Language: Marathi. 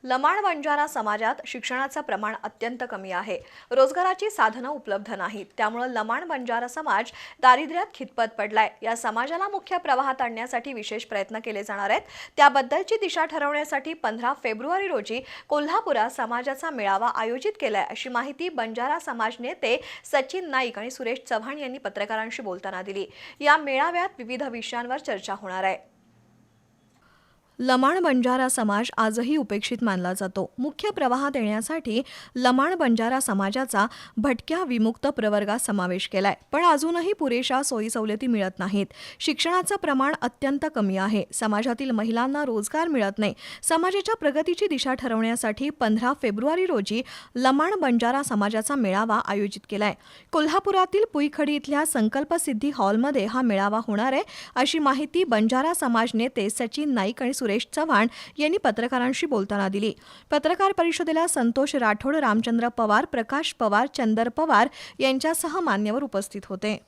लमाण बंजारा समाजात शिक्षणाचं प्रमाण अत्यंत कमी आहे। रोजगाराची साधनं उपलब्ध नाहीत, त्यामुळे लमाण बंजारा समाज दारिद्र्यात खितपत पडलाय। या समाजाला मुख्य प्रवाहात आणण्यासाठी विशेष प्रयत्न केले जाणार आहेत। त्याबद्दलची दिशा ठरवण्यासाठी 15 फेब्रुवारी रोजी कोल्हापुरात समाजाचा मेळावा आयोजित केलाय, अशी माहिती बंजारा समाज नेते सचिन नाईक आणि सुरेश चव्हाण यांनी पत्रकारांशी बोलताना दिली। या मेळाव्यात विविध विषयांवर चर्चा होणार आहे। लमाण बंजारा समाज आजही उपेक्षित मानला जातो। मुख्य प्रवाहात येण्यासाठी लमाण बंजारा समाजाचा भटक्या विमुक्त प्रवर्गात समावेश केलाय, पण अजूनही पुरेशा सोयी सवलती मिळत नाहीत। शिक्षणाचं प्रमाण अत्यंत कमी आहे। समाजातील महिलांना रोजगार मिळत नाही। समाजाच्या प्रगतीची दिशा ठरवण्यासाठी 15 फेब्रुवारी रोजी लमाण बंजारा समाजाचा मेळावा आयोजित केलाय। कोल्हापुरातील पुईखडी इथल्या संकल्प सिद्धी हॉलमध्ये हा मेळावा होणार आहे, अशी माहिती बंजारा समाज नेते सचिन नाईक आणि सुरेश चव्हाण यांनी पत्रकारांशी बोलताना दिली। पत्रकार परिषदेला संतोष राठोड, रामचंद्र पवार, प्रकाश पवार, चंदर पवार यांच्यासह मान्यवर उपस्थित होते।